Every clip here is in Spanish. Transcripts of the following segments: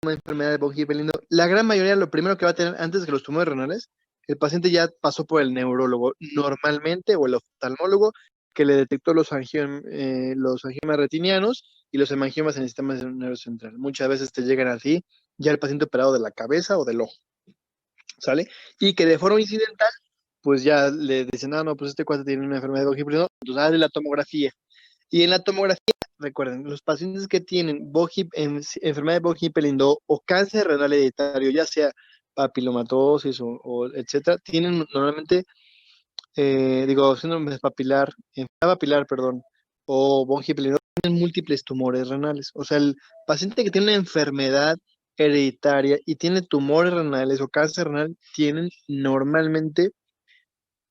una enfermedad de von Hippel-Lindau, la gran mayoría, lo primero que va a tener antes de los tumores renales, el paciente ya pasó por el neurólogo normalmente o el oftalmólogo que le detectó los angiomas retinianos y los hemangiomas en el sistema nervioso central. Muchas veces te llegan así, ya el paciente operado de la cabeza o del ojo, ¿sale? Y que de forma incidental, pues ya le dicen, no, pues este cuate tiene una enfermedad de von Hippel-Lindau, entonces hazle la tomografía. Y en la tomografía, recuerden, los pacientes que tienen enfermedad de von Hippel-Lindau o cáncer renal hereditario, ya sea papilomatosis o etcétera, tienen normalmente, síndrome papilar, enfermedad papilar, perdón, o von Hippel-Lindau, tienen múltiples tumores renales. O sea, el paciente que tiene una enfermedad hereditaria y tiene tumores renales o cáncer renal, tienen normalmente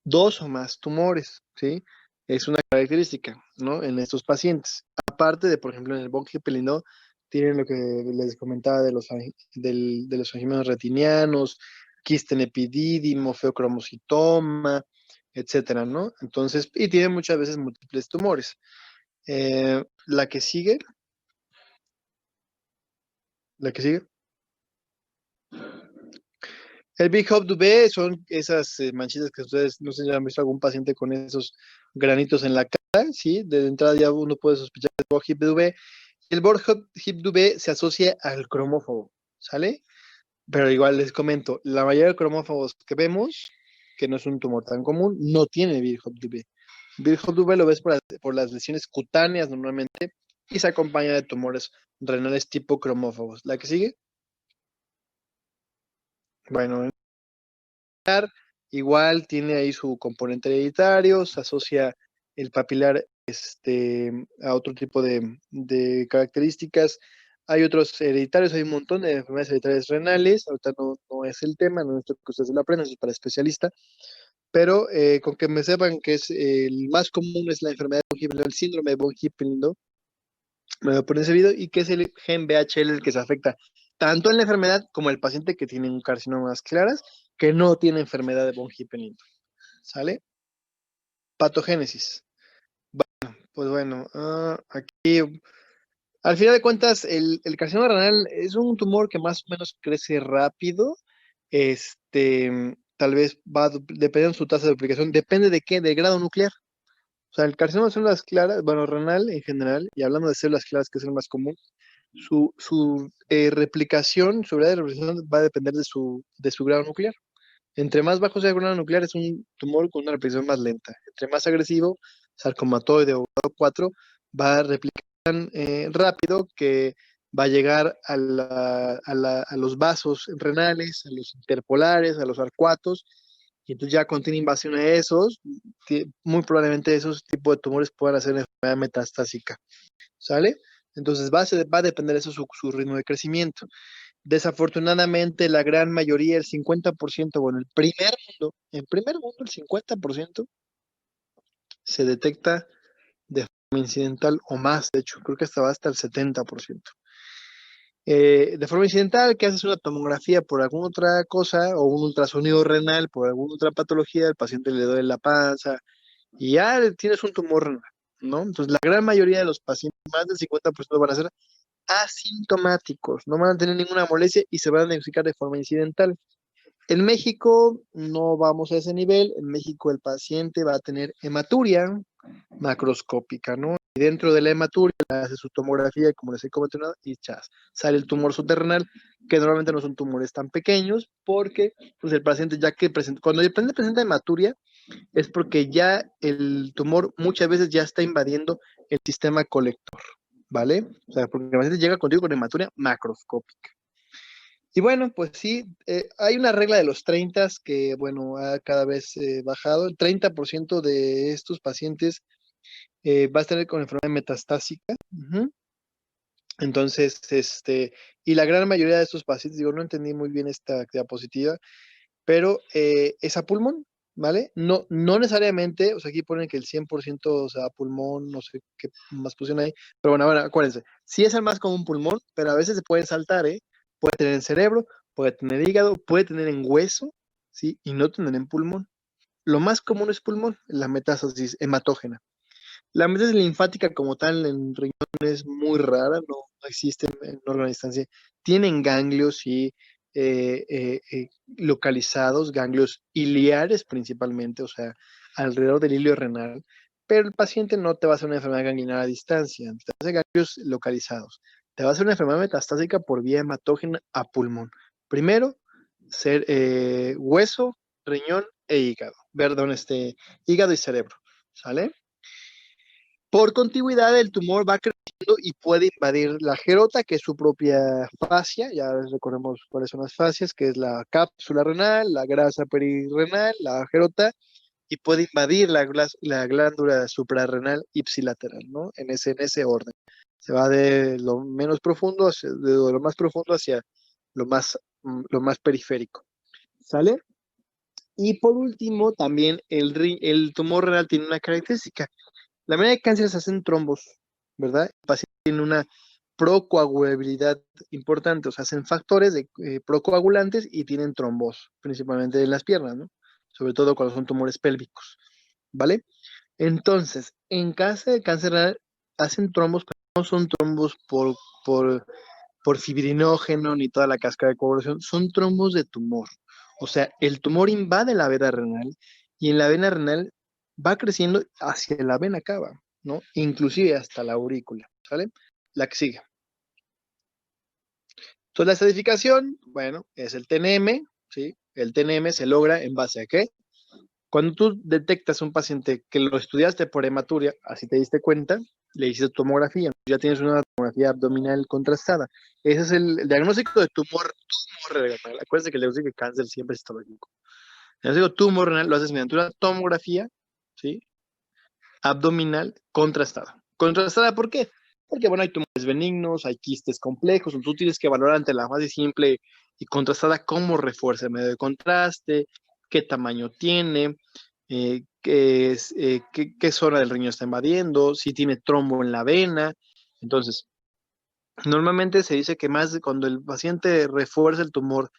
2 o más tumores, ¿sí? Es una característica, ¿no? En estos pacientes. Aparte de, por ejemplo, en el von Hippel-Lindau, tienen lo que les comentaba de los angiomas retinianos, quiste en epidídimo, feocromocitoma, etcétera, ¿no? Entonces, y tienen muchas veces múltiples tumores. La que sigue. El Big Hope Dubé son esas manchitas que ustedes, no sé si han visto algún paciente con esos granitos en la cara, ¿sí? De entrada ya uno puede sospechar del Big Hip Dubé. El Big Hip Dubé se asocia al cromófobo, ¿sale? Pero igual les comento, la mayoría de cromófobos que vemos, que no es un tumor tan común, no tiene Big Hop Dubé. Big Hop Dubé lo ves por las lesiones cutáneas normalmente y se acompaña de tumores renales tipo cromófobos. ¿La que sigue? Bueno, igual tiene ahí su componente hereditario, se asocia el papilar a otro tipo de características. Hay otros hereditarios, hay un montón de enfermedades hereditarias renales, ahorita no es el tema, no necesito que ustedes lo aprendan, eso es para especialista, pero con que me sepan que es el más común es la enfermedad de von Hippel-Lindau, el síndrome de von Hippel-Lindau, me voy a poner ese video, y que es el gen BHL el que se afecta tanto en la enfermedad como el paciente que tiene un carcinoma claras, que no tiene enfermedad de von Hippel-Lindau. ¿Sale? Patogénesis. Pues bueno, aquí, al final de cuentas, el carcinoma renal es un tumor que más o menos crece rápido. Tal vez va dependiendo de su tasa de duplicación, depende de qué, del grado nuclear. O sea, el carcinoma de células claras, bueno, renal en general, y hablando de células claras, que es el más común, su replicación, su grado de replicación va a depender de su grado nuclear. Entre más bajo sea el grado nuclear, es un tumor con una replicación más lenta. Entre más agresivo, sarcomatoide o grado 4, va a replicar tan rápido que va a llegar a los vasos renales, a los interpolares, a los arcuatos, y entonces ya cuando tiene invasión a esos, muy probablemente esos tipos de tumores puedan hacer enfermedad metastásica, ¿sale? Entonces va a depender de eso su ritmo de crecimiento. Desafortunadamente, la gran mayoría, el 50%, bueno, el primer mundo, el 50% se detecta de forma incidental o más, de hecho, creo que hasta va hasta el 70%. De forma incidental, que haces una tomografía por alguna otra cosa o un ultrasonido renal por alguna otra patología, el paciente le duele la panza y ya tienes un tumor renal, ¿no? Entonces, la gran mayoría de los pacientes, más del 50% van a ser asintomáticos, no van a tener ninguna molestia y se van a diagnosticar de forma incidental. En México no vamos a ese nivel. En México el paciente va a tener hematuria macroscópica, ¿no? Y dentro de la hematuria hace su tomografía, como les he comentado, y chas, sale el tumor subterrenal, que normalmente no son tumores tan pequeños, porque pues, el paciente ya que presenta, cuando el paciente presenta hematuria, es porque ya el tumor muchas veces ya está invadiendo el sistema colector, ¿vale? O sea, porque el paciente llega contigo con hematuria macroscópica. Y bueno, pues sí, hay una regla de los 30 que, bueno, ha cada vez bajado. El 30% de estos pacientes va a estar con enfermedad metastásica. Uh-huh. Entonces, y la gran mayoría de estos pacientes, digo, no entendí muy bien esta diapositiva, pero es a pulmón, ¿vale? No necesariamente, o sea, aquí ponen que el 100%, o sea, pulmón, no sé qué más pusieron ahí, pero bueno, acuérdense, sí es el más común pulmón, pero a veces se pueden saltar, ¿eh? Puede tener en cerebro, puede tener hígado, puede tener en hueso, ¿sí? Y no tener en pulmón. Lo más común es pulmón, la metástasis hematógena. La metástasis linfática como tal en riñón es muy rara, no existen en órgano a distancia, tienen ganglios y localizados, ganglios iliares principalmente, o sea, alrededor del hilio renal, pero el paciente no te va a hacer una enfermedad ganglionar a distancia, te hace ganglios localizados, te va a hacer una enfermedad metastásica por vía hematógena a pulmón. Primero, hueso, riñón e hígado, perdón, hígado y cerebro, ¿sale? Por contigüidad, el tumor va creciendo y puede invadir la gerota, que es su propia fascia. Ya recordemos cuáles son las fascias, que es la cápsula renal, la grasa perirrenal, la gerota, y puede invadir la glándula suprarrenal ipsilateral, ¿no? En ese orden. Se va de lo menos profundo, de lo más profundo hacia lo más periférico. ¿Sale? Y por último, también el tumor renal tiene una característica. La mayoría de cánceres hacen trombos, ¿verdad? El paciente tiene una procoagulabilidad importante, o sea, hacen factores procoagulantes y tienen trombos, principalmente en las piernas, ¿no? Sobre todo cuando son tumores pélvicos, ¿vale? Entonces, en caso de cáncer renal, hacen trombos, pero no son trombos por, por fibrinógeno ni toda la cascada de coagulación, son trombos de tumor. O sea, el tumor invade la vena renal y en la vena renal va creciendo hacia la vena cava, ¿no? Inclusive hasta la aurícula, ¿sale? La que sigue. Entonces, la estratificación, bueno, es el TNM, ¿sí? El TNM se logra en base a ¿qué? Cuando tú detectas un paciente que lo estudiaste por hematuria, así te diste cuenta, le hiciste tomografía, ya tienes una tomografía abdominal contrastada. Ese es el diagnóstico de tumor renal. Acuérdense que el diagnóstico de cáncer siempre es histológico. El diagnóstico de tumor renal lo haces mediante una tomografía, ¿sí? Abdominal contrastada. ¿Contrastada por qué? Porque, bueno, hay tumores benignos, hay quistes complejos, tú tienes que valorar ante la fase simple y contrastada cómo refuerza el medio de contraste, qué tamaño tiene, qué zona del riñón está invadiendo, si tiene trombo en la vena. Entonces, normalmente se dice que cuando el paciente refuerza el tumor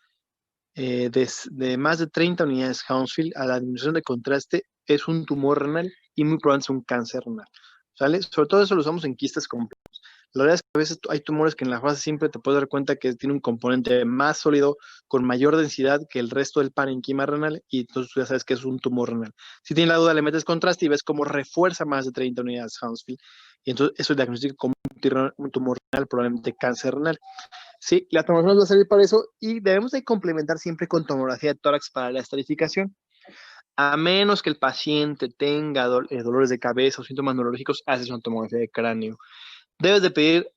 de más de 30 unidades Hounsfield a la disminución de contraste, es un tumor renal y muy probablemente es un cáncer renal. ¿Sale? Sobre todo eso lo usamos en quistes complejos. La verdad es que a veces hay tumores que en la fase simple te puedes dar cuenta que tiene un componente más sólido, con mayor densidad que el resto del parenquima renal, y entonces tú ya sabes que es un tumor renal. Si tienes la duda, le metes contraste y ves cómo refuerza más de 30 unidades Hounsfield, y entonces eso es diagnóstico como un tumor renal, probablemente cáncer renal. Sí, la tomografía nos va a servir para eso y debemos de complementar siempre con tomografía de tórax para la estratificación. A menos que el paciente tenga dolores de cabeza o síntomas neurológicos, haces una tomografía de cráneo. Debes de pedir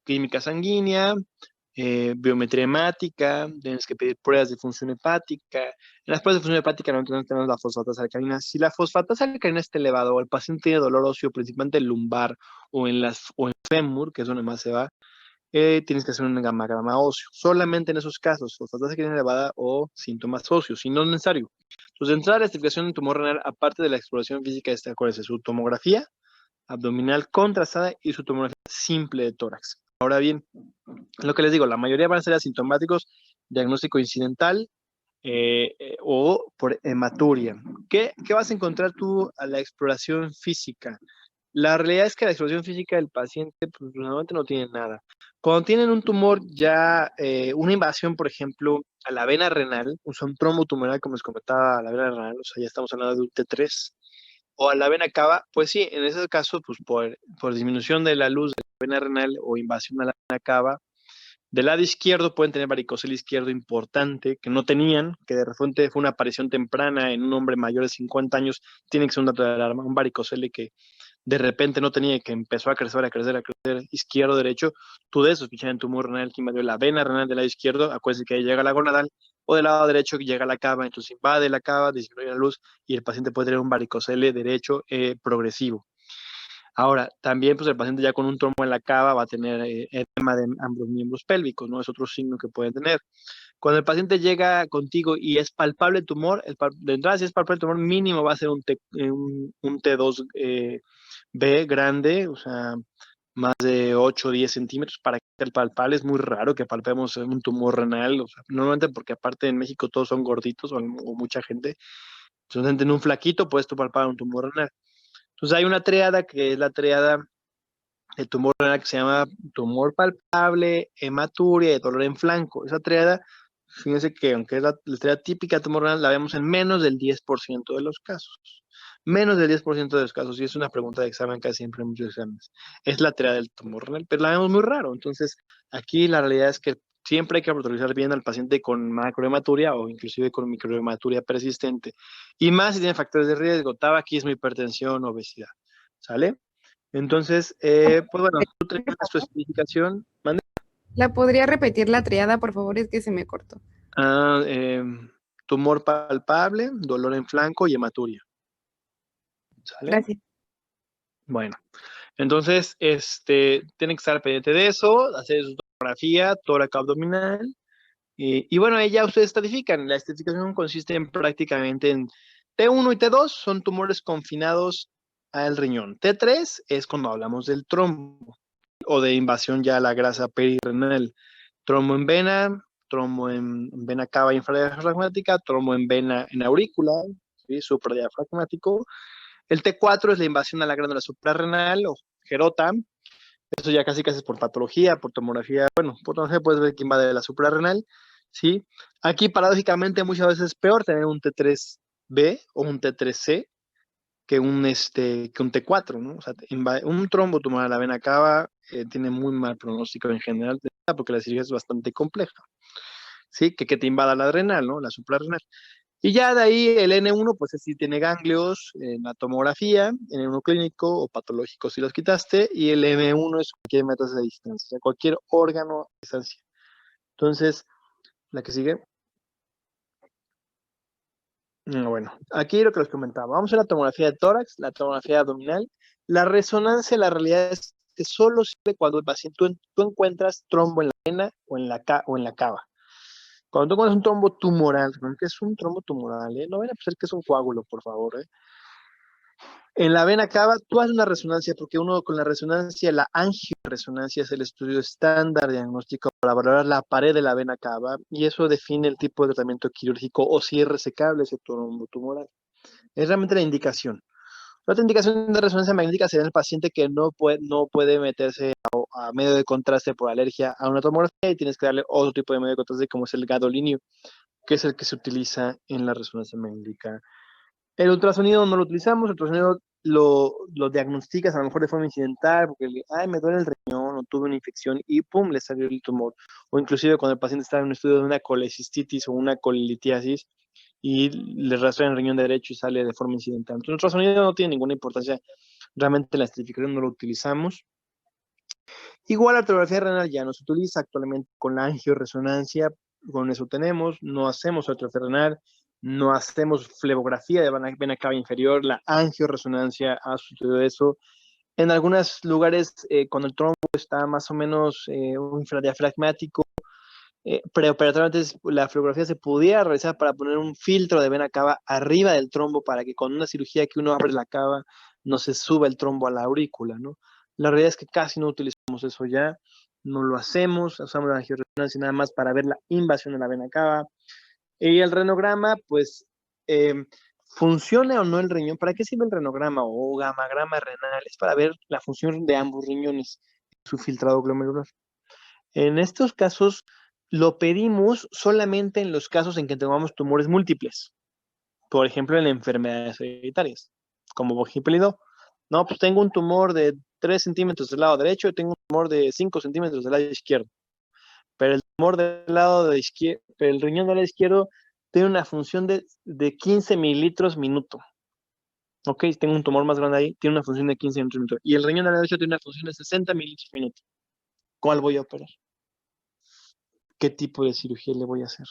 química sanguínea, biometría hemática, tienes que pedir pruebas de función hepática. En las pruebas de función hepática no tenemos la fosfatasa alcalina. Si la fosfatasa alcalina está elevada o el paciente tiene dolor óseo, principalmente lumbar o en fémur, que es donde más se va, tienes que hacer un gammagrama óseo. Solamente en esos casos, fosfatasa alcalina elevada o síntomas óseos, si no es necesario. Entonces, de entrada, la estratificación en tumor renal, aparte de la exploración física, acuérdense, su tomografía abdominal contrastada y su tomografía simple de tórax. Ahora bien, lo que les digo, la mayoría van a ser asintomáticos, diagnóstico incidental o por hematuria. ¿Qué vas a encontrar tú a la exploración física? La realidad es que la exploración física del paciente pues, normalmente no tiene nada. Cuando tienen un tumor ya, una invasión, por ejemplo, a la vena renal, o sea, un trombo tumoral, como les comentaba, a la vena renal, o sea, ya estamos hablando de un T3, o a la vena cava, pues sí, en ese caso, pues por disminución de la luz de la vena renal o invasión a la vena cava, del lado izquierdo pueden tener varicocele izquierdo importante, que no tenían, que de repente fue una aparición temprana en un hombre mayor de 50 años, tiene que ser un dato de alarma, un varicocele que de repente no tenía, que empezó a crecer, izquierdo, derecho, tú debes sospechar en tumor renal que invadió la vena renal del lado izquierdo, acuérdense que ahí llega la gonadal, o del lado derecho que llega la cava, entonces invade la cava, disminuye la luz y el paciente puede tener un varicocele derecho progresivo. Ahora, también pues el paciente ya con un trombo en la cava va a tener edema de ambos miembros pélvicos, ¿no? Es otro signo que pueden tener. Cuando el paciente llega contigo y es palpable el tumor, de entrada si es palpable el tumor mínimo va a ser un T2 B grande, o sea, más de 8 o 10 centímetros para que sea palpable. Es muy raro que palpemos un tumor renal, o sea, normalmente porque aparte en México todos son gorditos o mucha gente. Entonces en un flaquito puedes tú palpar un tumor renal. Entonces hay una triada que es la triada el tumor renal que se llama tumor palpable, hematuria y dolor en flanco. Esa triada, fíjense que aunque es la triada típica de tumor renal, la vemos en menos del 10% de los casos. Menos del 10% de los casos, y es una pregunta de examen casi siempre en muchos exámenes. Es la triada del tumor renal, pero la vemos muy raro. Entonces, aquí la realidad es que siempre hay que autorizar bien al paciente con macrohematuria o inclusive con microhematuria persistente. Y más si tiene factores de riesgo, tabaquismo, hipertensión, obesidad. ¿Sale? Entonces, pues bueno, tú terminas tu especificación. ¿Mande? ¿La podría repetir la triada, por favor? Es que se me cortó. Ah, tumor palpable, dolor en flanco y hematuria. ¿Sale? Gracias. Bueno, entonces, tiene que estar pendiente de eso, hacer su tomografía, tórax abdominal. Y bueno, ahí ya ustedes estatifican. La estatificación consiste en prácticamente en T1 y T2 son tumores confinados al riñón. T3 es cuando hablamos del trombo o de invasión ya a la grasa perirenal. Trombo en vena, trombo en vena cava infradiafragmática, trombo en vena en aurícula, ¿sí? Supradiafragmático. El T4 es la invasión a la glándula suprarrenal o gerota. Eso ya casi es por patología, por tomografía. Bueno, por tomografía puedes ver que invade la suprarrenal, ¿sí? Aquí, paradójicamente, muchas veces es peor tener un T3B o un T3C que un T4, ¿no? O sea, un trombo tumoral a la vena cava tiene muy mal pronóstico en general, porque la cirugía es bastante compleja, ¿sí? Que te invada la adrenal, ¿no? La suprarrenal. Y ya de ahí el N1, pues sí tiene ganglios en la tomografía, N1 clínico o patológico si los quitaste, y el M1 es cualquier metástasis de distancia, cualquier órgano a distancia. Entonces, la que sigue. Bueno, aquí lo que les comentaba. Vamos a la tomografía de tórax, la tomografía abdominal. La resonancia, la realidad es que solo sirve cuando el paciente, tú encuentras trombo en la vena o en la cava. Cuando tú encuentras un trombo tumoral, que es un trombo tumoral, no vayan a pensar que es un coágulo, por favor. En la vena cava, tú haces una resonancia, porque uno con la resonancia, la angioresonancia es el estudio estándar diagnóstico para valorar la pared de la vena cava, y eso define el tipo de tratamiento quirúrgico o si es resecable ese trombo tumoral. Es realmente la indicación. La otra indicación de resonancia magnética sería el paciente que no puede meterse a medio de contraste por alergia a una tomografía y tienes que darle otro tipo de medio de contraste como es el gadolinio, que es el que se utiliza en la resonancia magnética. El ultrasonido no lo utilizamos, el ultrasonido lo diagnosticas a lo mejor de forma incidental, porque me duele el riñón o tuve una infección y pum, le salió el tumor. O inclusive cuando el paciente está en un estudio de una colecistitis o una colitiasis y le rastrean el riñón derecho y sale de forma incidental. Entonces el ultrasonido no tiene ninguna importancia, realmente la estratificación no lo utilizamos. Igual la radiografía renal ya no se utiliza actualmente con la angioresonancia, con eso tenemos, no hacemos radiografía renal, no hacemos flebografía de vena cava inferior, la angioresonancia ha sustituido eso. En algunos lugares, cuando el trombo está más o menos infradiafragmático, preoperatoriamente la flebografía se pudiera realizar para poner un filtro de vena cava arriba del trombo para que con una cirugía que uno abre la cava no se suba el trombo a la aurícula, ¿no? La realidad es que casi no utilizamos eso ya, no lo hacemos, usamos la angioresonancia nada más para ver la invasión de la vena cava. Y el renograma, pues, funcione o no el riñón. ¿Para qué sirve el renograma o gamagrama renal? Es para ver la función de ambos riñones, su filtrado glomerular. En estos casos, lo pedimos solamente en los casos en que tengamos tumores múltiples. Por ejemplo, en enfermedades hereditarias, como por ejemplo, no, pues tengo un tumor de 3 centímetros del lado derecho y tengo un tumor de 5 centímetros del lado izquierdo. Pero el tumor del lado de izquierdo, el riñón del lado izquierdo tiene una función de 15 mililitros minuto. Ok, tengo un tumor más grande ahí, tiene una función de 15 mililitros minuto. Y el riñón del lado derecho tiene una función de 60 mililitros minuto. ¿Cuál voy a operar? ¿Qué tipo de cirugía le voy a hacer?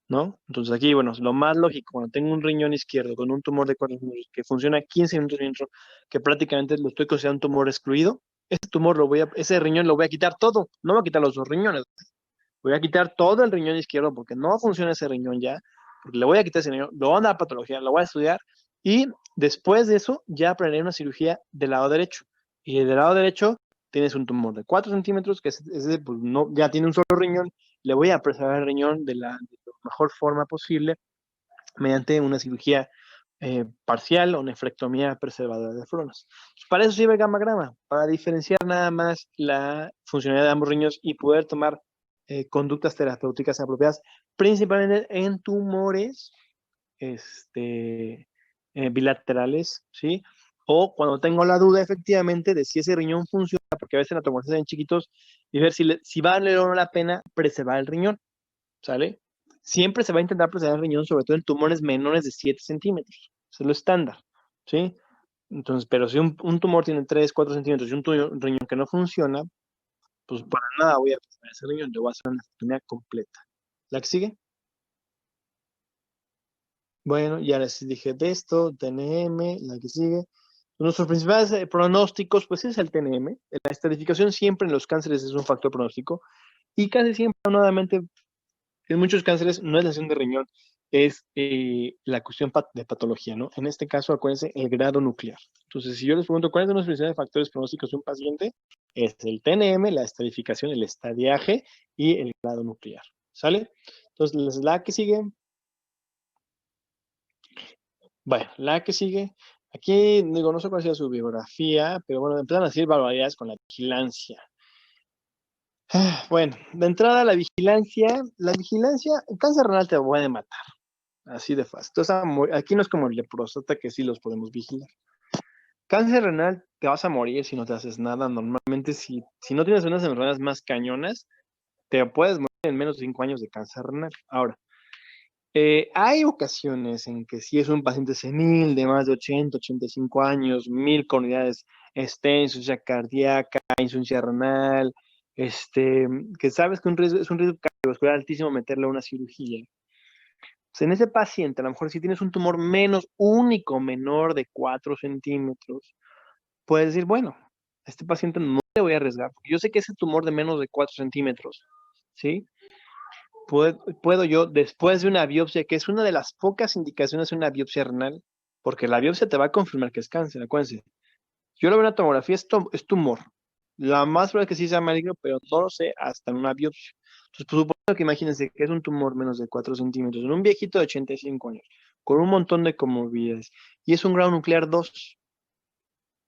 ¿No? Entonces aquí, bueno, lo más lógico, cuando tengo un riñón izquierdo con un tumor de 4 minutos que funciona 15 minutos dentro, que prácticamente lo estoy considerando un tumor excluido, ese riñón lo voy a quitar todo, no voy a quitar los 2 riñones, voy a quitar todo el riñón izquierdo porque no funciona ese riñón ya, porque le voy a quitar ese riñón, lo voy a dar patología, lo voy a estudiar y después de eso ya aprenderé una cirugía del lado derecho. Y del lado derecho tienes un tumor de 4 centímetros que pues, no, ya tiene un solo riñón, le voy a preservar el riñón de la mejor forma posible mediante una cirugía parcial o nefrectomía preservadora de nefronas. Para eso sirve el gammagrama, para diferenciar nada más la funcionalidad de ambos riñones y poder tomar conductas terapéuticas apropiadas, principalmente en tumores bilaterales, ¿sí? O cuando tengo la duda efectivamente de si ese riñón funciona, porque a veces la tomografía en chiquitos, y ver si vale o no la pena preservar el riñón, ¿sale? Siempre se va a intentar preservar el riñón, sobre todo en tumores menores de 7 centímetros. Eso es lo estándar, ¿sí? Entonces, pero si un tumor tiene 3, 4 centímetros y un riñón que no funciona, pues para nada voy a preservar ese riñón, le voy a hacer una nefrectomía completa. ¿La que sigue? Bueno, ya les dije de esto, TNM, la que sigue. Nuestros principales pronósticos, pues es el TNM. La estratificación siempre en los cánceres es un factor pronóstico y casi siempre, nuevamente, en muchos cánceres no es la lesión de riñón, es la cuestión de patología, ¿no? En este caso, acuérdense, el grado nuclear. Entonces, si yo les pregunto cuáles son los principales factores pronósticos de un paciente, es el TNM, la estratificación, el estadiaje y el grado nuclear, ¿sale? Entonces, la que sigue. Bueno, la que sigue. Aquí, digo, no sé cuál sea su biografía, pero bueno, empiezan a decir barbaridades con la vigilancia. Bueno, de entrada la vigilancia, el cáncer renal te puede matar, así de fácil. Entonces, aquí no es como el de próstata que sí los podemos vigilar. Cáncer renal te vas a morir si no te haces nada. Normalmente, si no tienes unas enfermedades más cañonas, te puedes morir en menos de 5 años de cáncer renal. Ahora, hay ocasiones en que si es un paciente senil de más de 80, 85 años, 1000 con unidades insuficiencia cardíaca, insuficiencia renal, que sabes que es un riesgo cardiovascular altísimo meterle a una cirugía. Pues en ese paciente, a lo mejor si tienes un tumor único menor de 4 centímetros, puedes decir, bueno, a este paciente no le voy a arriesgar, porque yo sé que ese tumor de menos de 4 centímetros, ¿sí? Puedo yo, después de una biopsia, que es una de las pocas indicaciones de una biopsia renal, porque la biopsia te va a confirmar que es cáncer, acuérdense. Yo lo veo en la tomografía, es tumor. La más probable es que sí sea maligno, pero no lo sé hasta en una biopsia. Entonces, por supuesto que imagínense que es un tumor menos de 4 centímetros, en un viejito de 85 años, con un montón de comorbilidades, y es un grado nuclear 2.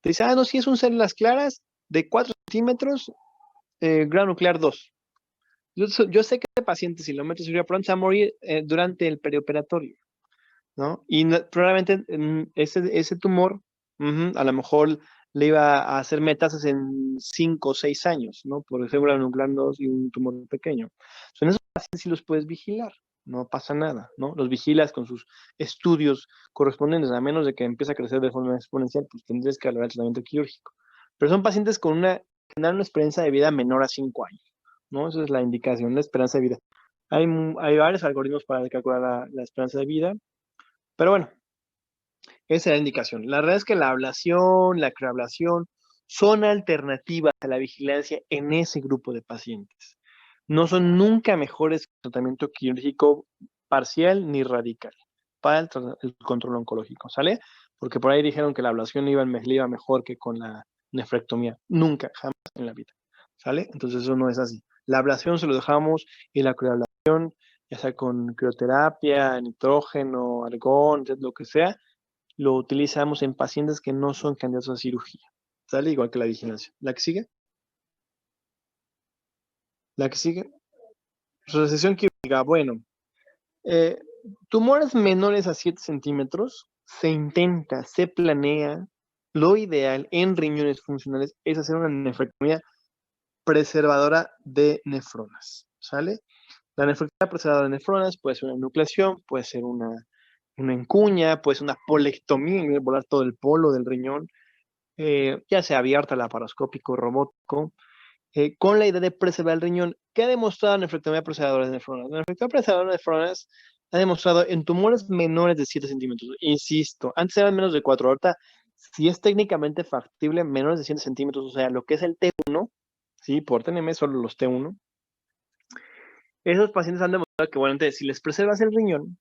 Te dice, no, si es un células claras de 4 centímetros, grado nuclear 2. Yo sé que el paciente, si lo metes en cirugía pronto, se va a morir durante el perioperatorio, ¿no? Y probablemente ese tumor, a lo mejor le iba a hacer metástasis en 5 o 6 años, ¿no? Por ejemplo, nuclear 2 y un tumor pequeño. En esos pacientes sí los puedes vigilar, no pasa nada, ¿no? Los vigilas con sus estudios correspondientes, a menos de que empiece a crecer de forma exponencial, pues tendrías que hablar de tratamiento quirúrgico. Pero son pacientes con una esperanza de vida menor a 5 años, ¿no? Esa es la indicación, la esperanza de vida. Hay varios algoritmos para calcular la esperanza de vida, pero bueno, esa es la indicación. La verdad es que la ablación, la crioablación son alternativas a la vigilancia en ese grupo de pacientes. No son nunca mejores que el tratamiento quirúrgico parcial ni radical para el control oncológico, ¿sale? Porque por ahí dijeron que la ablación le iba mejor que con la nefrectomía. Nunca, jamás en la vida, ¿sale? Entonces eso no es así. La ablación se lo dejamos y la crioablación, ya sea con crioterapia, nitrógeno, argón, lo que sea, lo utilizamos en pacientes que no son candidatos a cirugía. ¿Sale? Igual que la vigilancia. ¿La que sigue? La que sigue. Resección quirúrgica. Bueno, tumores menores a 7 centímetros se intenta, se planea. Lo ideal en riñones funcionales es hacer una nefrectomía preservadora de nefronas. ¿Sale? La nefrectomía preservadora de nefronas puede ser una enucleación, puede ser una encuña, puede ser una polectomía, volar todo el polo del riñón. Ya sea abierta, laparoscópico, robótico, con la idea de preservar el riñón. ¿Qué ha demostrado la nefrectomía preservadora de nefronas? La nefrectomía preservadora de nefronas ha demostrado en tumores menores de 7 centímetros. Insisto, antes eran menos de 4. Ahorita, si es técnicamente factible, menores de 7 centímetros, o sea, lo que es el T1, ¿sí? Por TNM, solo los T1. Esos pacientes han demostrado que, bueno, entonces, si les preservas el riñón,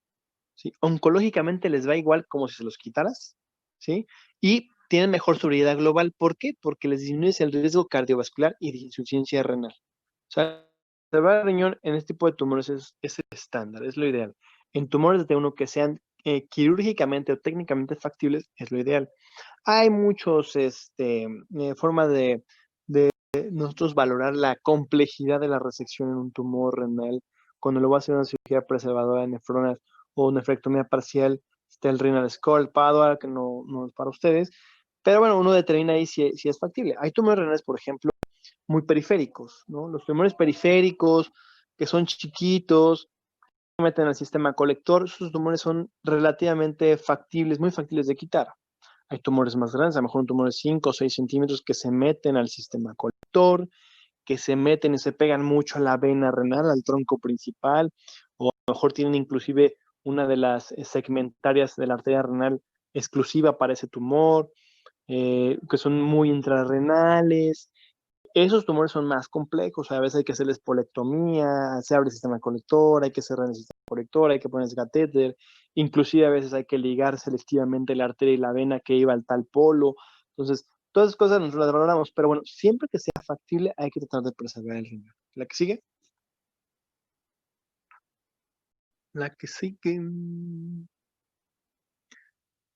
¿sí? Oncológicamente les va igual como si se los quitaras, ¿sí? Y tienen mejor sobriedad global. ¿Por qué? Porque les disminuye el riesgo cardiovascular y de insuficiencia renal. O sea, preservar el riñón en este tipo de tumores es el estándar, es lo ideal. En tumores de T1 que sean quirúrgicamente o técnicamente factibles, es lo ideal. Hay muchos formas de nosotros valorar la complejidad de la resección en un tumor renal. Cuando lo va a hacer una cirugía preservadora de nefronas o nefrectomía parcial, está el renal score, el PADOA, que no es para ustedes, pero bueno, uno determina ahí si es factible. Hay tumores renales, por ejemplo, muy periféricos, ¿no? Los tumores periféricos, que son chiquitos, meten al sistema colector, esos tumores son relativamente factibles, muy factibles de quitar. Hay tumores más grandes, a lo mejor un tumor de 5 o 6 centímetros que se meten al sistema colector, que se meten y se pegan mucho a la vena renal, al tronco principal, o a lo mejor tienen inclusive una de las segmentarias de la arteria renal exclusiva para ese tumor, que son muy intrarrenales. Esos tumores son más complejos, a veces hay que hacerles polectomía, se abre el sistema colector, hay que cerrar el sistema colector, hay que ponerse catéter, inclusive a veces hay que ligar selectivamente la arteria y la vena que iba al tal polo. Entonces, todas esas cosas nosotros las valoramos, pero bueno, siempre que sea factible hay que tratar de preservar el riñón. ¿La que sigue? La que sigue.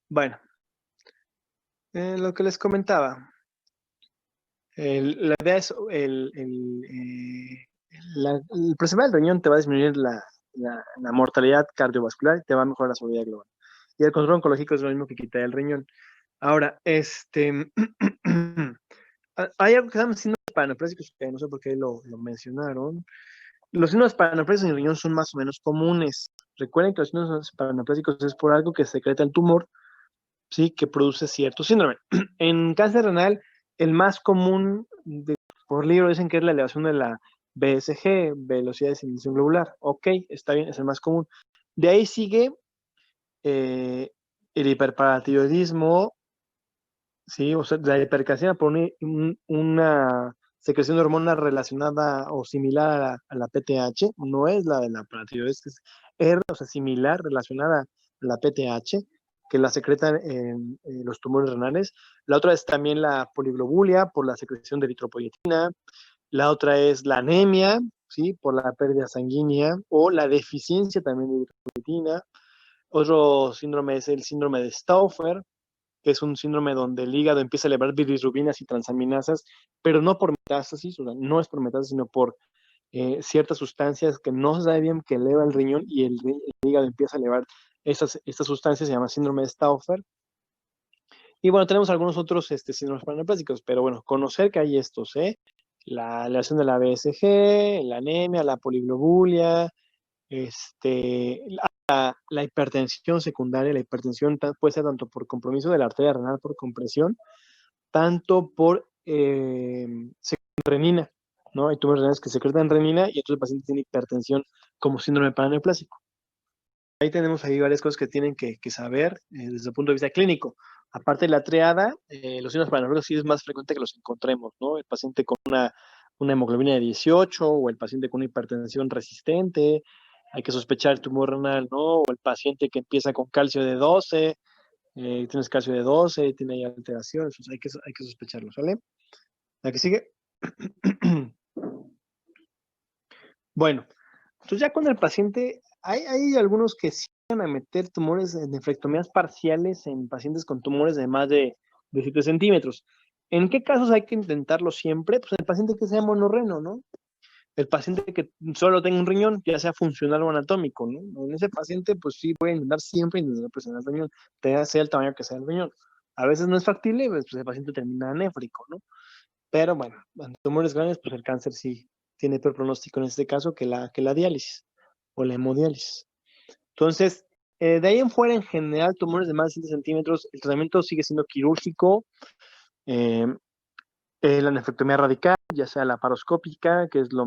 Bueno, lo que les comentaba. La idea es el preservar el riñón te va a disminuir la mortalidad cardiovascular y te va a mejorar la seguridad global. Y el control oncológico es lo mismo que quitar el riñón. Ahora, hay algo que se llama síndrome paraneoplásicos, que no sé por qué lo mencionaron. Los síndromes paraneoplásicos en el riñón son más o menos comunes. Recuerden que los síndromes paraneoplásicos es por algo que secreta el tumor, ¿sí? Que produce cierto síndrome. En cáncer renal, el más común por libro dicen que es la elevación de la BSG, velocidad de estimulación globular. Ok, está bien, es el más común. De ahí sigue el hiperparatiroidismo, ¿sí? O sea, la hipercalcemia por una secreción de hormona relacionada o similar a la PTH, no es la de la paratiroides, es R, o sea, similar, relacionada a la PTH, que la secretan en los tumores renales. La otra es también la poliglobulia por la secreción de eritropoyetina. La otra es la anemia, ¿sí? Por la pérdida sanguínea o la deficiencia también de eritropoyetina. Otro síndrome es el síndrome de Stauffer, que es un síndrome donde el hígado empieza a elevar bilirrubinas y transaminasas, pero no por metástasis, o sea, no es por metástasis, sino por ciertas sustancias que no se sabe bien que eleva el riñón y el hígado empieza a elevar estas sustancias, se llama síndrome de Stauffer. Y bueno, tenemos algunos otros síndromes paraneoplásicos, pero bueno, conocer que hay estos, la elevación de la BSG, la anemia, la poliglobulia, la hipertensión secundaria, la hipertensión puede ser tanto por compromiso de la arteria renal por compresión, tanto por renina, ¿no? Hay tumores renales que secretan renina y entonces el paciente tiene hipertensión como síndrome paraneoplásico. Ahí tenemos ahí varias cosas que tienen que saber desde el punto de vista clínico. Aparte de la triada, los síndromes paraneoplásicos sí es más frecuente que los encontremos, ¿no? El paciente con una hemoglobina de 18 o el paciente con una hipertensión resistente, hay que sospechar el tumor renal, ¿no? O el paciente que empieza con calcio de 12, tienes calcio de 12, tiene ahí alteraciones, pues hay que sospecharlo, ¿sale? La que sigue. Bueno, entonces ya con el paciente, hay algunos que sí van a meter tumores de nefrectomías parciales en pacientes con tumores de más de 7 centímetros. ¿En qué casos hay que intentarlo siempre? Pues el paciente que sea monorreno, ¿no? El paciente que solo tenga un riñón, ya sea funcional o anatómico, ¿no? En ese paciente, pues sí, puede intentar siempre intentar presionar el riñón, sea el tamaño que sea el riñón. A veces no es factible, pues el paciente termina anéfrico, ¿no? Pero bueno, en tumores grandes, pues el cáncer sí tiene peor pronóstico en este caso que la diálisis o la hemodiálisis. Entonces, de ahí en fuera, en general, tumores de más de 7 centímetros, el tratamiento sigue siendo quirúrgico, la nefrectomía radical, ya sea la paroscópica, que es lo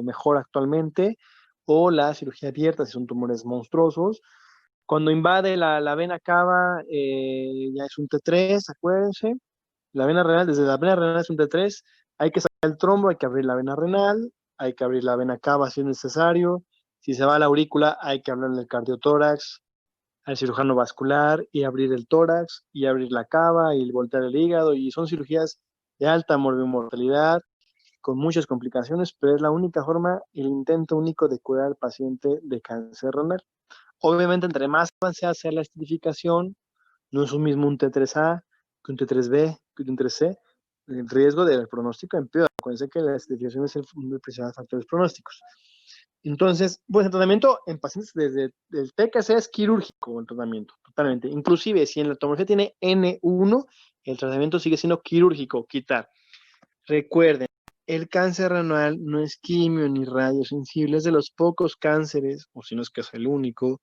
mejor actualmente, o la cirugía abierta, si son tumores monstruosos. Cuando invade la vena cava, ya es un T3, acuérdense. La vena renal, desde la vena renal es un T3, hay que sacar el trombo, hay que abrir la vena renal, hay que abrir la vena cava si es necesario. Si se va a la aurícula, hay que hablarle al cardiotórax, al cirujano vascular, y abrir el tórax, y abrir la cava, y voltear el hígado, y son cirugías de alta mortalidad, con muchas complicaciones, pero es la única forma, el intento único de curar al paciente de cáncer renal. Obviamente, entre más avanzada sea la estratificación, no es lo mismo un T3A que un T3B, que un T3C. El riesgo del pronóstico empeora. Acuérdense que la estratificación es uno de los principales factores pronósticos. Entonces, pues el tratamiento en pacientes desde el TKC es quirúrgico, el tratamiento, totalmente. Inclusive, si en la tomografía tiene N1, el tratamiento sigue siendo quirúrgico, quitar. Recuerden, el cáncer renal no es quimio ni radiosensible, es de los pocos cánceres, o si no es que es el único,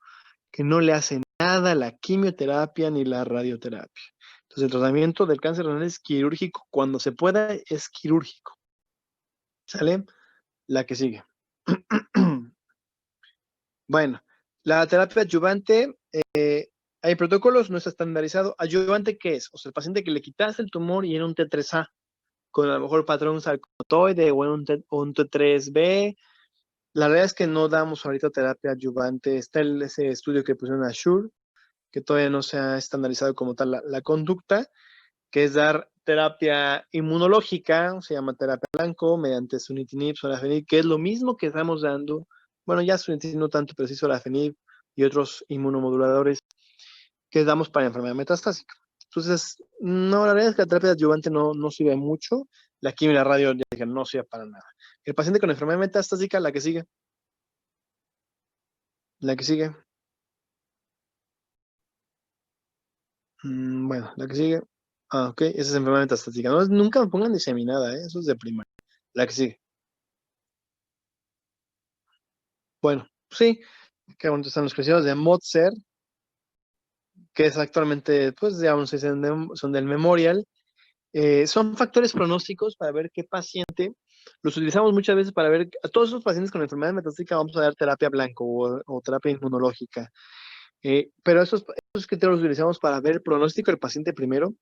que no le hace nada la quimioterapia ni la radioterapia. Entonces, el tratamiento del cáncer renal es quirúrgico. Cuando se pueda, es quirúrgico. ¿Sale? La que sigue. Bueno, la terapia adyuvante, hay protocolos, no está estandarizado. ¿Adyuvante qué es? O sea, el paciente que le quitaste el tumor y era un T3A, con a lo mejor patrón sarcotoide o un T3B. La realidad es que no damos ahorita terapia adyuvante. Está ese estudio que pusieron a Shure, que todavía no se ha estandarizado como tal la conducta, que es dar terapia inmunológica, se llama terapia blanco, mediante sunitinib, sorafenib, que es lo mismo que estamos dando, bueno, ya sunitinib no tanto, pero sí sorafenib y otros inmunomoduladores que damos para enfermedad metastásica. Entonces, no, la verdad es que la terapia adyuvante no sirve mucho, la quimio y la radio ya dije, no sirve para nada. El paciente con enfermedad metastásica, la que sigue. La que sigue. Bueno, la que sigue. Ah, ok, esa es enfermedad metastásica. No, nunca me pongan diseminada, eso es de primaria. La que sigue. Bueno, sí, qué bonito están los criterios de Motzer, que es actualmente, pues, digamos, son del Memorial. Son factores pronósticos para ver qué paciente, los utilizamos muchas veces para ver, a todos esos pacientes con enfermedad metastásica vamos a dar terapia blanco o terapia inmunológica. Pero esos criterios los utilizamos para ver el pronóstico del paciente primero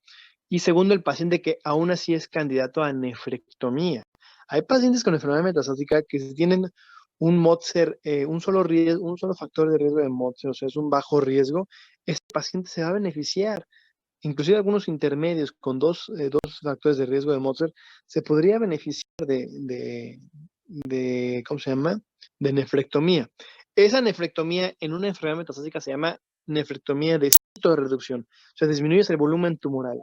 y segundo, el paciente que aún así es candidato a nefrectomía. Hay pacientes con enfermedad metastásica que si tienen un Motzer, un solo factor de riesgo de Motzer, o sea, es un bajo riesgo, este paciente se va a beneficiar. Inclusive algunos intermedios con dos factores de riesgo de Motzer se podría beneficiar de ¿cómo se llama? De nefrectomía. Esa nefrectomía en una enfermedad metastásica se llama nefrectomía de citoreducción. O sea, disminuyes el volumen tumoral.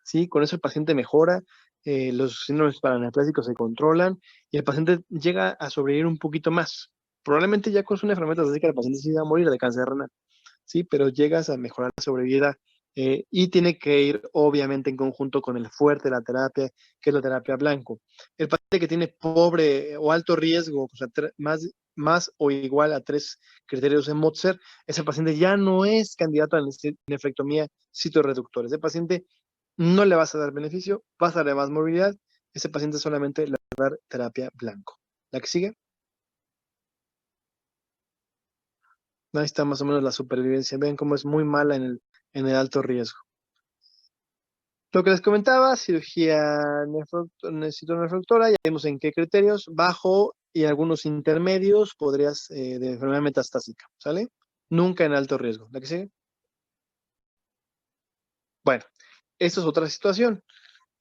¿Sí? Con eso el paciente mejora, los síndromes paraneoplásicos se controlan y el paciente llega a sobrevivir un poquito más. Probablemente ya con una enfermedad metastásica el paciente sí va a morir de cáncer renal, ¿sí? Pero llegas a mejorar la sobrevida y tiene que ir obviamente en conjunto con el fuerte de la terapia, que es la terapia blanco. El paciente que tiene pobre o alto riesgo, o sea, más o igual a 3 criterios en Motzer, ese paciente ya no es candidato a nefrectomía citoreductora. Ese paciente no le vas a dar beneficio, vas a darle más movilidad, ese paciente solamente le va a dar terapia blanco. ¿La que sigue? Ahí está más o menos la supervivencia. Ven cómo es muy mala en el alto riesgo. Lo que les comentaba, cirugía nefrectora, ya vimos en qué criterios, bajo y algunos intermedios podrías de enfermedad metastásica, ¿sale? Nunca en alto riesgo. ¿La que sigue? Bueno, esto es otra situación.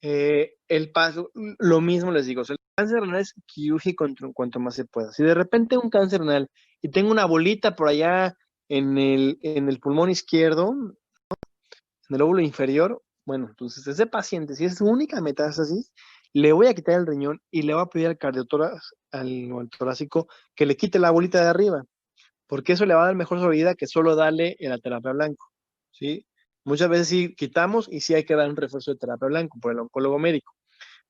El paso, lo mismo les digo, o sea, el cáncer renal es quirúrgico en cuanto más se pueda. Si de repente un cáncer renal y tengo una bolita por allá en el pulmón izquierdo, en el lóbulo inferior, bueno, entonces ese paciente, si es su única metástasis, le voy a quitar el riñón y le voy a pedir al cardiotorácico, al torácico, que le quite la bolita de arriba, porque eso le va a dar mejor sobrevida que solo darle la terapia blanco, ¿sí? Muchas veces sí quitamos y sí hay que dar un refuerzo de terapia blanco por el oncólogo médico,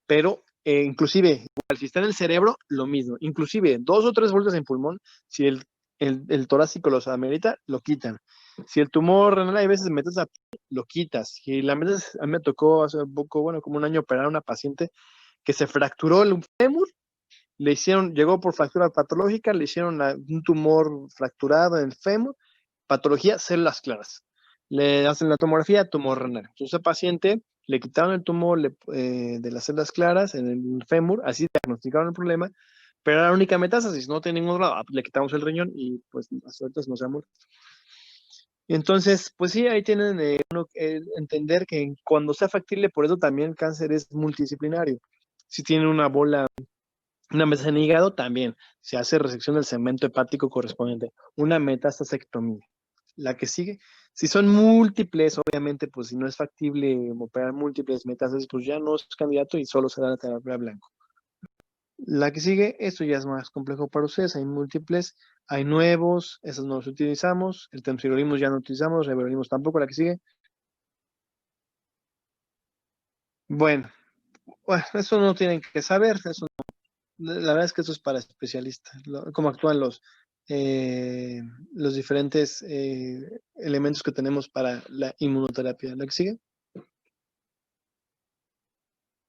pero inclusive, igual, si está en el cerebro, lo mismo, inclusive 2 o 3 vueltas en pulmón, si el torácico los amerita, lo quitan. Si el tumor renal hay veces metes lo quitas. Si la metes, a mí me tocó hace poco, bueno, como un año operar a una paciente que se fracturó el fémur, llegó por fractura patológica, le hicieron un tumor fracturado en el fémur, patología, células claras. Le hacen la tomografía, tumor renal. Entonces, ese paciente le quitaron el tumor de las células claras en el fémur, así diagnosticaron el problema, pero era la única metástasis, no tiene ningún lado. Le quitamos el riñón y pues a suertes no se ha muerto. Entonces, pues sí, ahí tienen entender que cuando sea factible, por eso también el cáncer es multidisciplinario. Si tienen una bola Una metástasis en hígado también. Se hace resección del segmento hepático correspondiente. Una metastasectomía. La que sigue, si son múltiples, obviamente, pues si no es factible operar múltiples metástasis, pues ya no es candidato y solo se da la terapia blanco. La que sigue, esto ya es más complejo para ustedes, hay múltiples, hay nuevos, esos no los utilizamos, el temsirolimus ya no utilizamos, reverolimus tampoco, la que sigue. Bueno, eso no tienen que saber, eso la verdad es que eso es para especialistas, cómo actúan los diferentes elementos que tenemos para la inmunoterapia. ¿La que sigue?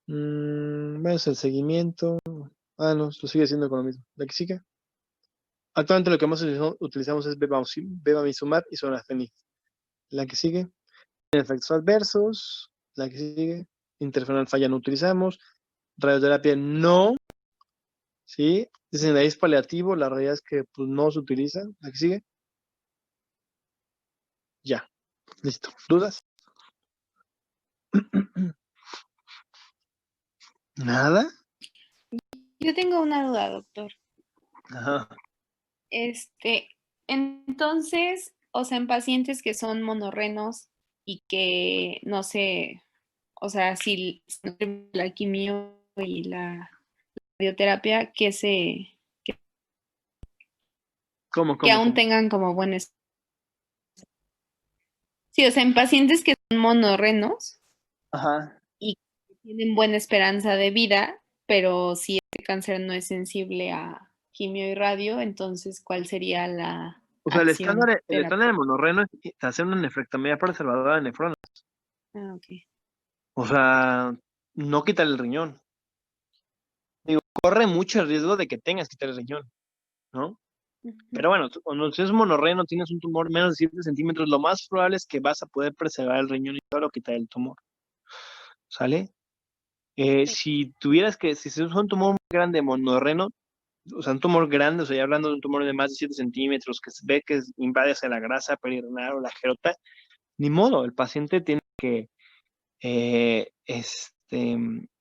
Bueno, es el seguimiento. No, lo sigue haciendo con lo mismo. ¿La que sigue? Actualmente lo que más utilizamos es bevamizumab y sorafenib. La que sigue, efectos adversos. La que sigue, interferón falla no utilizamos. Radioterapia no. ¿Sí? Dicen ahí es paliativo, la realidad es que pues, no se utiliza. ¿La que sigue? Ya, listo. ¿Dudas? ¿Nada? Yo tengo una duda, doctor. Ajá. Entonces, o sea, en pacientes que son monorrenos y que no sé, o sea, si la quimio y la radioterapia, ¿Cómo, que cómo, aún cómo? tengan como sí, o sea, en pacientes que son monorrenos Ajá. y que tienen buena esperanza de vida, pero si este cáncer no es sensible a quimio y radio, entonces, ¿cuál sería la O sea, acción el estándar terapéutica? de monorreno es hacer una nefrectomía preservadora de nefronas. Ah, ok. O sea, no quitar el riñón. Digo, corre mucho el riesgo de que tengas que quitar el riñón, ¿no? Ujú. Pero bueno, cuando es monorreno, tienes un tumor menos de 7 centímetros, lo más probable es que vas a poder preservar el riñón y solo quitar el tumor. ¿Sale? Sí. Si es un tumor muy grande monorreno, o sea, un tumor grande, o sea, ya hablando de un tumor de más de 7 centímetros, que se ve que invade hacia la grasa perirenal o la gerota, ni modo, el paciente tiene que, eh, este,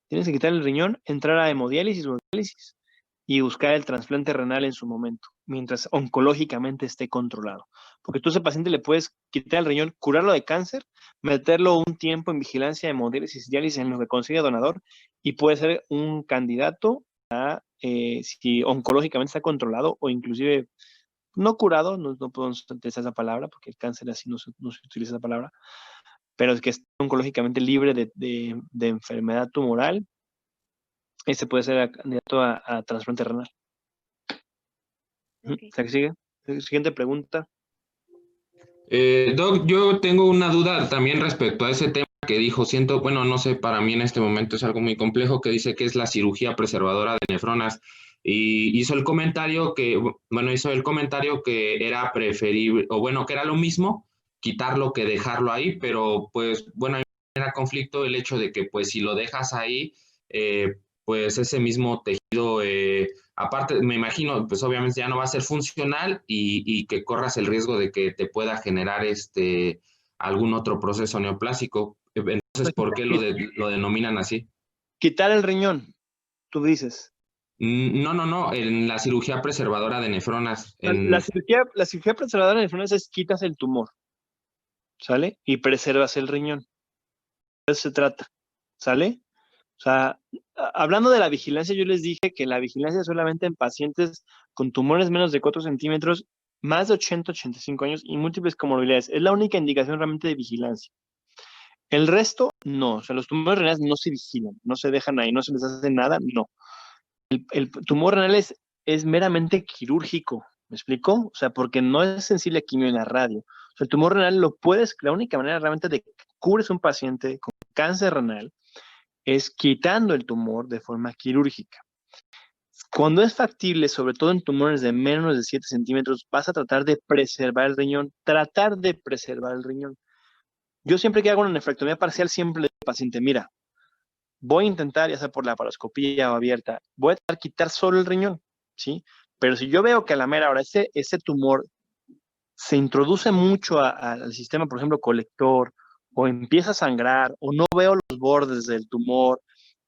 tienes que quitar el riñón, entrar a hemodiálisis o diálisis y buscar el trasplante renal en su momento, mientras oncológicamente esté controlado. Porque tú a ese paciente le puedes quitar el riñón, curarlo de cáncer, meterlo un tiempo en vigilancia, hemodiálisis, diálisis en lo que consigue donador y puede ser un candidato si oncológicamente está controlado o inclusive no curado, no podemos utilizar esa palabra porque el cáncer así no se utiliza esa palabra, pero es que está oncológicamente libre de enfermedad tumoral, ese puede ser candidato a trasplante renal. Ok. ¿La que sigue? Siguiente pregunta. Doc, yo tengo una duda también respecto a ese tema que dijo, siento, bueno, no sé, para mí en este momento es algo muy complejo, que dice que es la cirugía preservadora de nefronas. Y hizo el comentario que era preferible, o bueno, que era lo mismo quitarlo que dejarlo ahí, pero pues bueno, era conflicto el hecho de que pues si lo dejas ahí, pues ese mismo tejido aparte, me imagino, pues obviamente ya no va a ser funcional y que corras el riesgo de que te pueda generar algún otro proceso neoplásico. Entonces, ¿por qué lo denominan así? Quitar el riñón, tú dices. No, no, no, en la cirugía preservadora de nefronas. La cirugía preservadora de nefronas es quitas el tumor, ¿sale? Y preservas el riñón. De eso se trata, ¿sale? O sea, hablando de la vigilancia, yo les dije que la vigilancia es solamente en pacientes con tumores menos de 4 centímetros, más de 85 años y múltiples comorbilidades. Es la única indicación realmente de vigilancia. El resto, no. O sea, los tumores renales no se vigilan, no se dejan ahí, no se les hace nada, no. El tumor renal es meramente quirúrgico, ¿me explico? O sea, porque no es sensible a quimio en la radio. O sea, el tumor renal la única manera realmente de que cures un paciente con cáncer renal es quitando el tumor de forma quirúrgica. Cuando es factible, sobre todo en tumores de menos de 7 centímetros, vas a tratar de preservar el riñón, tratar de preservar el riñón. Yo siempre que hago una nefrectomía parcial, siempre le digo al paciente, mira, voy a intentar, ya sea por la laparoscopía o abierta, voy a tratar de quitar solo el riñón, ¿sí? Pero si yo veo que a la mera hora ese tumor se introduce mucho al sistema, por ejemplo, colector, o empieza a sangrar, o no veo los bordes del tumor,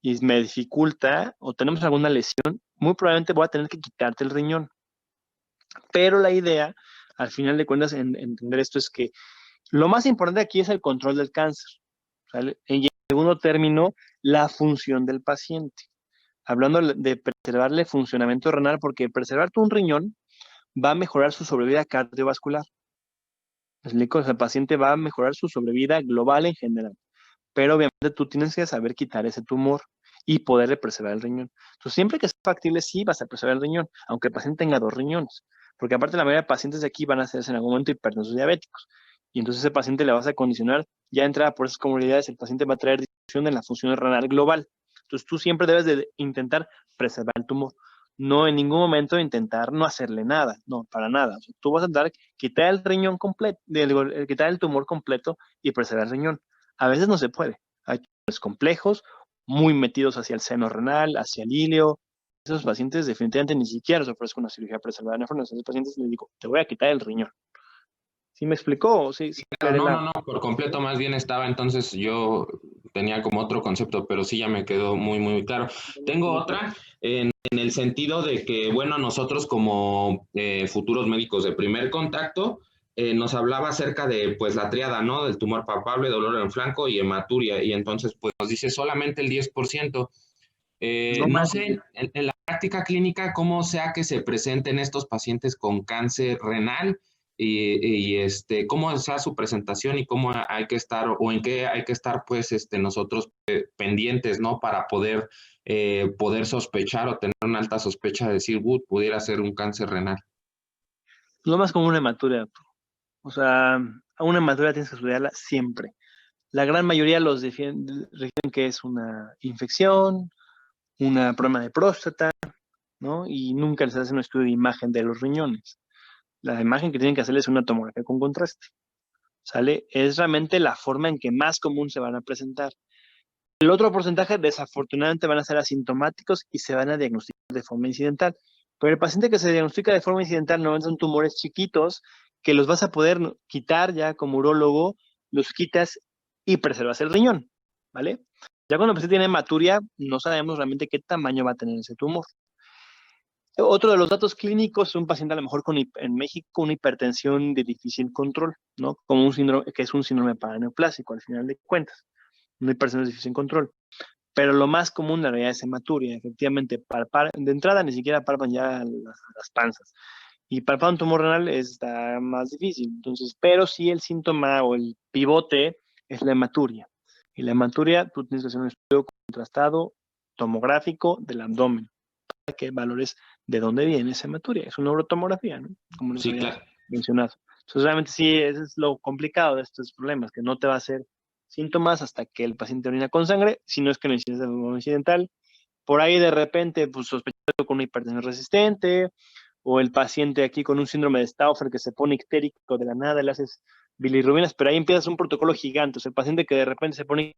y me dificulta o tenemos alguna lesión, muy probablemente voy a tener que quitarte el riñón. Pero la idea, al final de cuentas, en entender esto es que lo más importante aquí es el control del cáncer, ¿sale? Y en segundo término, la función del paciente. Hablando de preservarle funcionamiento renal, porque preservarte un riñón va a mejorar su sobrevida cardiovascular. ¿Me explico? O sea, el paciente va a mejorar su sobrevida global en general. Pero obviamente tú tienes que saber quitar ese tumor y poderle preservar el riñón. Entonces, siempre que sea factible, sí vas a preservar el riñón, aunque el paciente tenga 2 riñones. Porque aparte la mayoría de pacientes de aquí van a hacerse en algún momento hipertensos diabéticos. Y entonces ese paciente le vas a condicionar, ya entrada por esas comorbilidades, el paciente va a traer disminución en la función renal global. Entonces tú siempre debes de intentar preservar el tumor. No en ningún momento intentar no hacerle nada, no, para nada. O sea, tú vas a intentar quitar el riñón completo, quitar el tumor completo y preservar el riñón. A veces no se puede. Hay tumores complejos, muy metidos hacia el seno renal, hacia el ilio. Esos pacientes definitivamente ni siquiera se ofrezco una cirugía preservada de nefronas. A esos pacientes les digo, te voy a quitar el riñón. ¿Sí me explicó? Sí, sí, Claro, aclaré no, por completo, más bien estaba, entonces yo tenía como otro concepto, pero sí ya me quedó muy, muy claro. Tengo otra en el sentido de que, bueno, nosotros como futuros médicos de primer contacto, nos hablaba acerca de, pues, la triada, ¿no? Del tumor palpable, dolor en el flanco y hematuria, y entonces, pues, nos dice solamente el 10%. No No más. sé, en la práctica clínica, cómo sea que se presenten estos pacientes con cáncer renal cómo sea su presentación y cómo hay que estar o en qué hay que estar, pues, nosotros pendientes, ¿no? Para poder sospechar o tener una alta sospecha de decir, pudiera ser un cáncer renal. Lo más común una hematuria. O sea, a una hematuria tienes que estudiarla siempre. La gran mayoría los refieren que es una infección, un problema de próstata, ¿no? Y nunca les hacen un estudio de imagen de los riñones. La imagen que tienen que hacer es una tomografía con contraste, ¿sale? Es realmente la forma en que más común se van a presentar. El otro porcentaje, desafortunadamente, van a ser asintomáticos y se van a diagnosticar de forma incidental. Pero el paciente que se diagnostica de forma incidental no son tumores chiquitos que los vas a poder quitar ya como urólogo, los quitas y preservas el riñón, ¿vale? Ya cuando el paciente tiene hematuria, no sabemos realmente qué tamaño va a tener ese tumor. Otro de los datos clínicos es un paciente a lo mejor en México una hipertensión de difícil control, ¿no? Como un síndrome, que es un síndrome paraneoplásico al final de cuentas, una hipertensión de difícil control. Pero lo más común en realidad es hematuria, efectivamente, de entrada ni siquiera palpan ya las panzas. Y palpar un tumor renal está más difícil, entonces, pero sí el síntoma o el pivote es la hematuria. Y la hematuria, tú tienes que hacer un estudio contrastado tomográfico del abdomen que valores de dónde viene esa hematuria. Es una urotomografía, ¿no? Como les Sí, había claro. mencionado. Entonces, realmente sí, ese es lo complicado de estos problemas, que no te va a hacer síntomas hasta que el paciente orina con sangre, si no es que lo incides de forma incidental. Por ahí de repente, pues sospechando con una hipertensión resistente, o el paciente aquí con un síndrome de Stauffer que se pone ictérico de la nada, le haces bilirrubinas, pero ahí empiezas un protocolo gigante. O sea, el paciente que de repente se pone